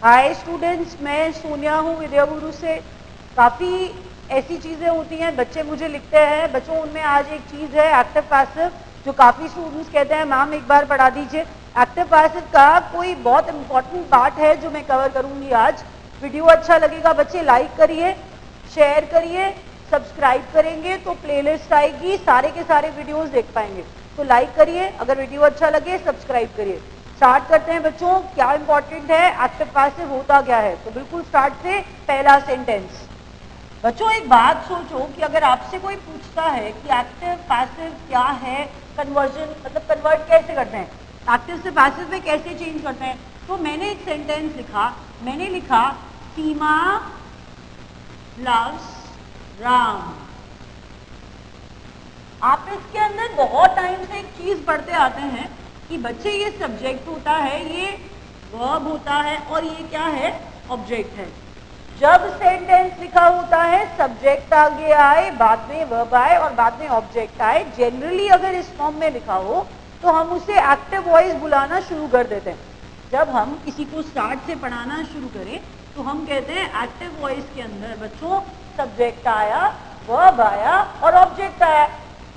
Hi students, मैं सोनिया हूँ विद्या गुरु से। काफ़ी ऐसी चीज़ें होती हैं, बच्चे मुझे लिखते हैं। बच्चों, उनमें आज एक चीज़ है एक्टिव पैसिव, जो काफ़ी स्टूडेंट्स कहते हैं मैम एक बार पढ़ा दीजिए। एक्टिव पैसिव का कोई बहुत इंपॉर्टेंट पार्ट है जो मैं कवर करूँगी आज। वीडियो अच्छा लगेगा बच्चे लाइक करिए, शेयर करिए, सब्सक्राइब करेंगे तो प्लेलिस्ट आएगी, सारे के सारे वीडियोज़ देख पाएंगे। तो लाइक करिए, अगर वीडियो अच्छा लगे सब्सक्राइब करिए। स्टार्ट करते हैं बच्चों। क्या इंपॉर्टेंट है, एक्टिव पैसिव होता क्या है? तो बिल्कुल स्टार्ट से पहला सेंटेंस। बच्चों एक बात सोचो कि अगर आपसे कोई पूछता है कि एक्टिव पैसिव क्या है, कन्वर्जन मतलब कन्वर्ट कैसे करते हैं, एक्टिव से पैसिव में कैसे चेंज करते हैं, तो मैंने एक सेंटेंस लिखा। मैंने लिखा सीमा लव्स राम। आप इसके अंदर बहुत टाइम से एक चीज पढ़ते आते हैं कि बच्चे ये सब्जेक्ट होता है, ये वर्ब होता है और ये क्या है, ऑब्जेक्ट है। जब सेंटेंस लिखा होता है सब्जेक्ट आगे आए, बाद में वर्ब आए और बाद में ऑब्जेक्ट आए। जनरली अगर इस फॉर्म में लिखा हो तो हम उसे एक्टिव वॉइस बुलाना शुरू कर देते हैं। जब हम किसी को स्टार्ट से पढ़ाना शुरू करें तो हम कहते हैं एक्टिव वॉइस के अंदर बच्चों सब्जेक्ट आया, वर्ब आया और ऑब्जेक्ट आया।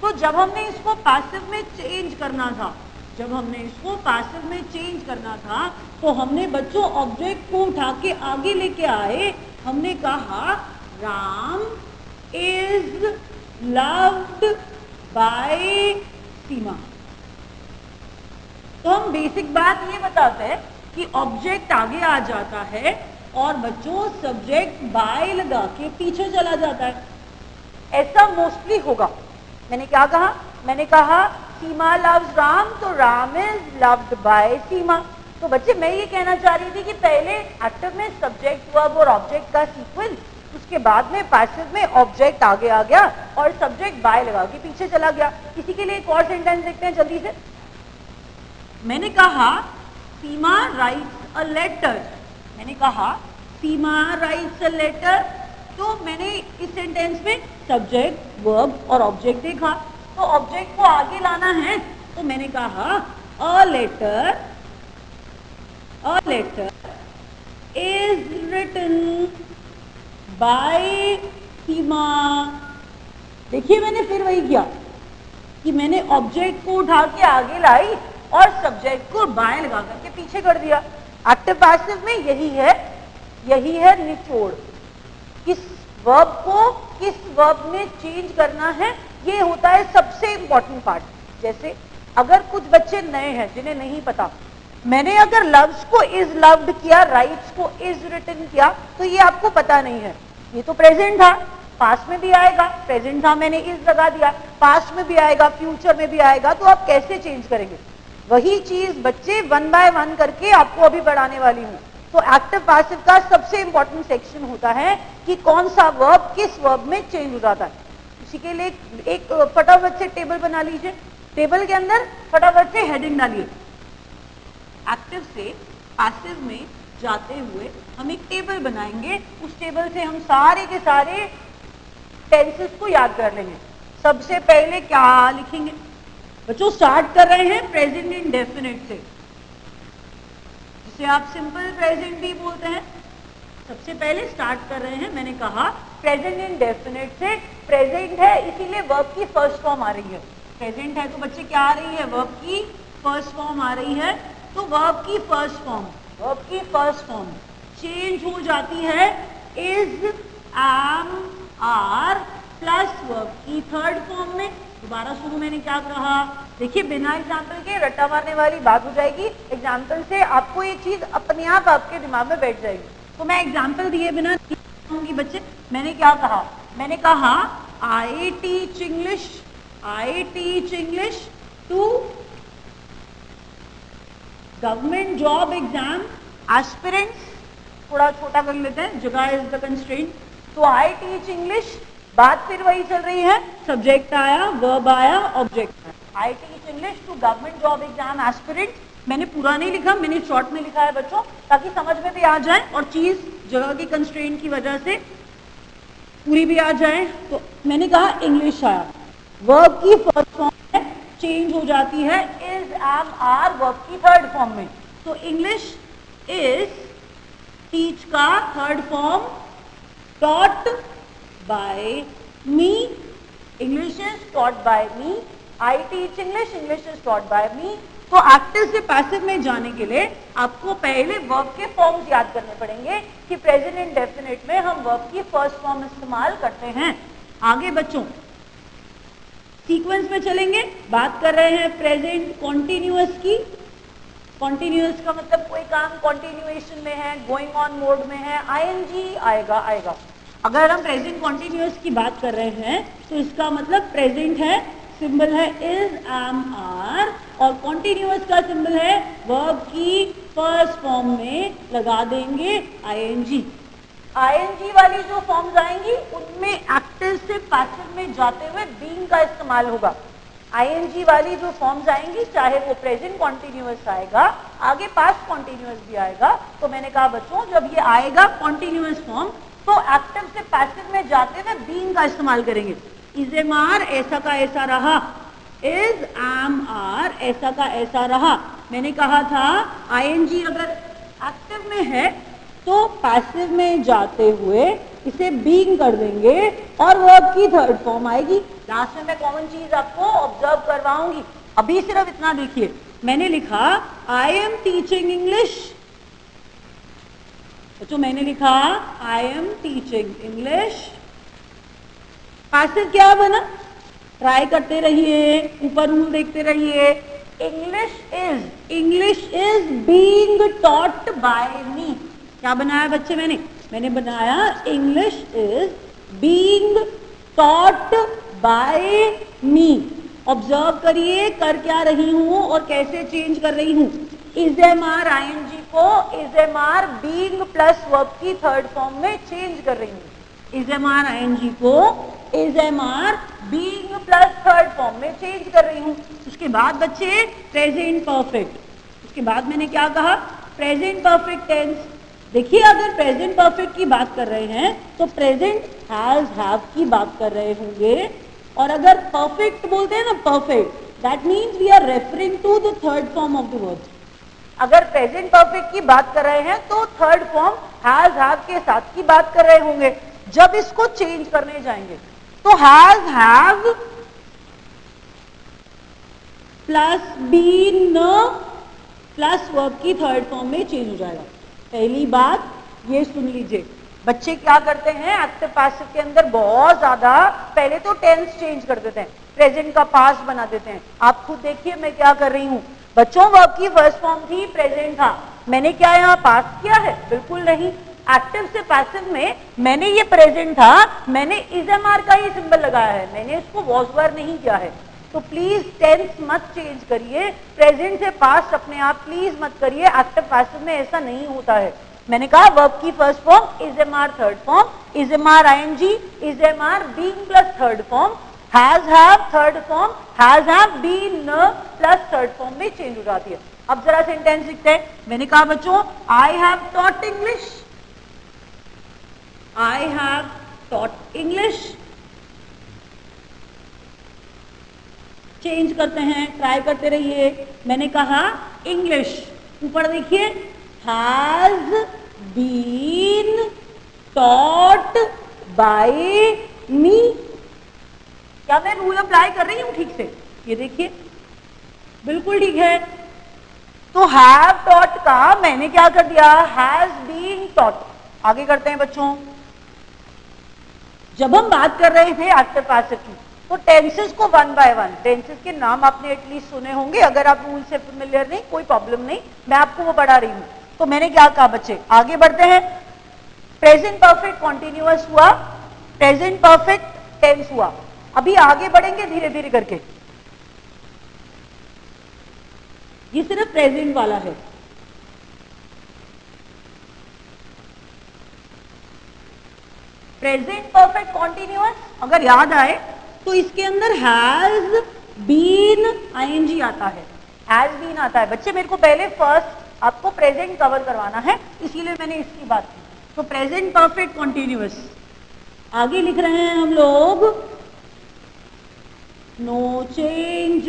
तो जब हमने इसको पैसिव में चेंज करना था, तो हमने बच्चों ऑब्जेक्ट को उठा के आगे लेके आए। हमने कहा राम इज लव्ड बाय सीमा। तो हम बेसिक बात ये बताते हैं कि ऑब्जेक्ट आगे आ जाता है और बच्चों सब्जेक्ट बाय लगा के पीछे चला जाता है। ऐसा मोस्टली होगा। मैंने क्या कहा? मैंने कहा सीमा लव्स राम, तो राम इज लव्ड बाय सीमा। तो बच्चे मैं ये कहना चाह रही थी कि पहले एक्टिव में सब्जेक्ट वर्ब और ऑब्जेक्ट का सीक्वेंस, उसके बाद में पैसिव में ऑब्जेक्ट आगे आ गया और सब्जेक्ट बाय लगा के पीछे चला गया। इसी के लिए एक और सेंटेंस देखते हैं जल्दी से। मैंने कहा सीमा राइट्स अ लेटर। मैंने कहा सीमा राइट्स अ लेटर। तो मैंने इस सेंटेंस में सब्जेक्ट वर्ब और ऑब्जेक्ट देखा। तो ऑब्जेक्ट को आगे लाना है तो मैंने कहा a letter is written by Seema. देखिए मैंने फिर वही किया कि मैंने ऑब्जेक्ट को उठा के आगे लाई और सब्जेक्ट को बाय लगा करके पीछे कर दिया। एक्टिव पैसिव में यही है निचोड़। किस वर्ब को किस वर्ब में चेंज करना है, ये होता है सबसे इंपॉर्टेंट पार्ट। जैसे अगर कुछ बच्चे नए हैं जिन्हें नहीं पता, मैंने अगर लव्स को इज लव्ड किया, राइट्स को इज रिटन किया, तो ये आपको पता नहीं है। ये तो प्रेजेंट था, पास्ट में भी आएगा। प्रेजेंट था, मैंने इज लगा दिया, पास्ट में भी आएगा, फ्यूचर में भी आएगा। तो आप कैसे चेंज करेंगे? वही चीज बच्चे 1 बाय 1 करके आपको अभी बढ़ाने वाली हूँ। तो एक्टिव पैसिव का सबसे इंपॉर्टेंट सेक्शन होता है कि कौन सा वर्ब किस वर्ब में चेंज हो जाता है। इसी के लिए एक फटाफट से टेबल बना लीजिए। टेबल के अंदर फटाफट से हेडिंग डालिए। एक्टिव से पैसिव में जाते हुए हम एक टेबल बनाएंगे। उस टेबल से हम सारे के सारे टेंसेस को याद कर लेंगे। सबसे पहले क्या लिखेंगे बच्चों? स्टार्ट कर रहे हैं प्रेजेंट इंडेफिनिट से, जिसे आप सिंपल प्रेजेंट भी बोलते हैं। सबसे पहले स्टार्ट कर रहे हैं, मैंने कहा प्रेजेंट इंडेफिनिट से। प्रेजेंट है इसीलिए वर्ब की फर्स्ट फॉर्म आ रही है। प्रेजेंट है तो बच्चे क्या आ रही है? वर्ब की फर्स्ट फॉर्म आ रही है। तो वर्ब की फर्स्ट फॉर्म चेंज हो जाती है is, am, are plus verb की थर्ड फॉर्म में। दोबारा शुरू मैंने क्या कहा? देखिए बिना एग्जाम्पल के रट्टा मारने वाली बात हो जाएगी। एग्जाम्पल से आपको ये चीज अपने आप आपके दिमाग में बैठ जाएगी। तो मैं एग्जाम्पल दिए बिना कहूंगी बच्चे। मैंने क्या कहा? मैंने कहा I teach English to government job exam aspirants. थोड़ा छोटा कर लेते हैं, जगह इज द कंस्ट्रेंट। तो आई टीच इंग्लिश, बात फिर वही चल रही है, सब्जेक्ट आया, वर्ब आया, ऑब्जेक्ट आया। I teach English to government job exam aspirant. मैंने पूरा नहीं लिखा, मैंने शॉर्ट में लिखा है बच्चों, ताकि समझ में भी आ जाए और चीज जगह की कंस्ट्रेंट की वजह से पूरी भी आ जाए। तो मैंने कहा इंग्लिश आया, वर्ब की फर्स्ट फॉर्म में चेंज हो जाती है इज, एम, आर, वर्ब की थर्ड फॉर्म में। तो इंग्लिश इज टीच का third form taught by me, English is taught by me, I teach English, English is taught by me. तो एक्टिव से पैसिव में जाने के लिए आपको पहले वर्ब के फॉर्म्स याद करने पड़ेंगे कि प्रेजेंट इंडेफिनिट में हम वर्ब की फर्स्ट फॉर्म इस्तेमाल करते हैं। आगे बच्चों सीक्वेंस में चलेंगे, बात कर रहे हैं प्रेजेंट कॉन्टिन्यूअस की। कॉन्टिन्यूअस का मतलब कोई काम कॉन्टिन्यूएशन में है, गोइंग ऑन मोड में है, आईएनजी आएगा। अगर हम प्रेजेंट कॉन्टिन्यूअस की बात कर रहे हैं तो इसका मतलब प्रेजेंट है, सिंबल है इज, एम, आर, और कॉन्टिन्यूअस का सिंबल है वर्ब की फर्स्ट फॉर्म में लगा देंगे आईएनजी। आईएनजी वाली जो फॉर्म्स आएंगी उनमें एक्टिव से पैसिव में जाते हुए बीइंग का इस्तेमाल होगा। आईएनजी वाली जो फॉर्म्स आएंगी चाहे वो प्रेजेंट कॉन्टिन्यूअस आएगा, आगे पास्ट कॉन्टिन्यूअस भी आएगा, तो मैंने कहा बच्चों जब ये आएगा कॉन्टिन्यूअस फॉर्म तो एक्टिव से पैसिव में जाते हुए बीइंग का इस्तेमाल करेंगे। इज एम आर ऐसा का ऐसा रहा, इज एम आर ऐसा का ऐसा रहा। मैंने कहा था आईएनजी अगर एक्टिव में है तो पैसिव में जाते हुए इसे बीइंग कर देंगे और वर्ब की थर्ड फॉर्म आएगी। लास्ट में मैं कॉमन चीज आपको ऑब्जर्व करवाऊंगी। अभी सिर्फ इतना देखिए, मैंने लिखा आई एम टीचिंग इंग्लिश, तो मैंने लिखा I am teaching English, passive क्या बना, ट्राई करते रहिए, ऊपर रूल देखते रहिए, English is being taught by me. क्या बनाया बच्चे मैंने बनाया English is being taught by me. Observe करिए कर क्या रही हूं और कैसे चेंज कर रही हूं। इज एम आर आईएनजी को is am are being plus verb की थर्ड फॉर्म में चेंज कर रही हूं। इज एम आर आईएनजी को is am are being plus third form में चेंज कर रही हूं। उसके बाद बच्चे प्रेजेंट परफेक्ट, उसके बाद मैंने क्या कहा प्रेजेंट परफेक्ट टेंस। देखिए अगर प्रेजेंट परफेक्ट की बात कर रहे हैं तो प्रेजेंट हैज हैव की बात कर रहे होंगे, और अगर परफेक्ट बोलते हैं ना perfect, that means we are referring to the third form of the word. अगर प्रेजेंट परफेक्ट की बात कर रहे हैं तो थर्ड फॉर्म हैज हैव के साथ की बात कर रहे होंगे। जब इसको चेंज करने जाएंगे तो has have plus been plus verb की थर्ड फॉर्म में चेंज हो जाएगा। पहली बात ये सुन लीजिए, बच्चे क्या करते हैं एक्टिव पैसिव के अंदर बहुत ज्यादा पहले तो टेंस चेंज कर देते हैं, प्रेजेंट का पास्ट बना देते हैं। आप खुद देखिए मैं क्या कर रही हूं बच्चों, वर्ब की फर्स्ट फॉर्म थी, प्रेजेंट था, मैंने क्या यहाँ पास्ट किया है? बिल्कुल नहीं। एक्टिव से पैसिव में मैंने ये प्रेजेंट था, मैंने इज एम आर का ही सिंबल लगाया है, मैंने इसको वॉज वर नहीं किया है। तो प्लीज टेंस मत चेंज करिए, प्रेजेंट से पास्ट अपने आप प्लीज मत करिए, एक्टिव पैसिव में ऐसा नहीं होता है। मैंने कहा वर्ब की first form is am are third form, is am are ING, is am are being plus third form, has have third form, has have been plus third form में change हो जाती है। अब जरा सेंटेंस लिखते हैं। मैंने कहा बच्चों I have taught English, I have taught English। Change करते हैं, ट्राई करते रहिए। मैंने कहा इंग्लिश, ऊपर देखिए has been taught by me. क्या मैं रूल अप्लाई कर रही हूं ठीक से? ये देखिए बिल्कुल ठीक है। तो हैव टॉट का मैंने क्या कर दिया, हैज बीन टॉट। आगे करते हैं बच्चों। जब हम बात कर रहे थे एक्टिव पैसिव की तो टेंसेस को वन बाय वन, टेंसेस के नाम आपने एटलीस्ट सुने होंगे, अगर आप रूल से फेमिलियर नहीं कोई प्रॉब्लम नहीं, मैं आपको वो पढ़ा रही हूं। तो मैंने क्या कहा बच्चे, आगे बढ़ते हैं। प्रेजेंट परफेक्ट कॉन्टिन्यूअस हुआ, प्रेजेंट परफेक्ट टेंस हुआ। अभी आगे बढ़ेंगे धीरे धीरे करके, ये सिर्फ प्रेजेंट वाला है। प्रेजेंट परफेक्ट कॉन्टिन्यूअस अगर याद आए तो इसके अंदर हैज बीन आईएनजी आता है, हैज बीन आता है। बच्चे मेरे को पहले फर्स्ट आपको प्रेजेंट कवर करवाना है, इसीलिए मैंने इसकी बात की। तो प्रेजेंट परफेक्ट कॉन्टिन्यूअस आगे लिख रहे हैं हम लोग, no change,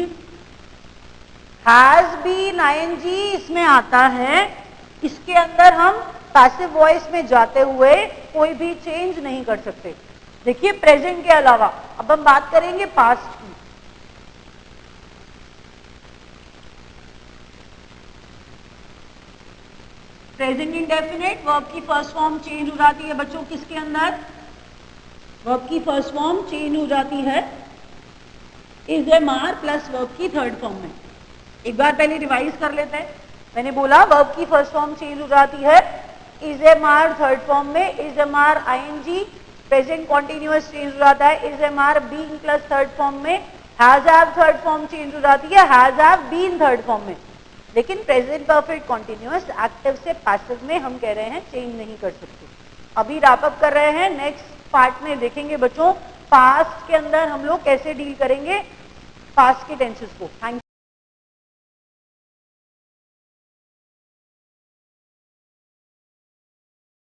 has been ING इसमें आता है, इसके अंदर हम पैसिव वॉइस में जाते हुए कोई भी चेंज नहीं कर सकते। देखिए प्रेजेंट के अलावा अब हम बात करेंगे पास्ट की। प्रेजेंट इंडेफिनिट वर्ब की फर्स्ट फॉर्म चेंज हो जाती है बच्चों किसके अंदर? वर्ब की फर्स्ट फॉर्म चेंज हो जाती है is am are plus verb की थर्ड फॉर्म में। एक बार पहले रिवाइज कर लेते हैं। मैंने बोला वर्ब की फर्स्ट फॉर्म चेंज हो जाती है is am are third form में, is am are ING present continuous change हो जाता है is am are being plus third form में, has have third form change हो जाती है has have been third form में। लेकिन प्रेजेंट परफेक्ट कॉन्टिन्यूअस एक्टिव से पैसिव में हम कह रहे हैं चेंज नहीं कर सकते। अभी रैप अप कर रहे हैं, नेक्स्ट पार्ट में देखेंगे बच्चों पास्ट के अंदर हम लोग कैसे डील करेंगे पास्ट के टेंसेस को। थैंक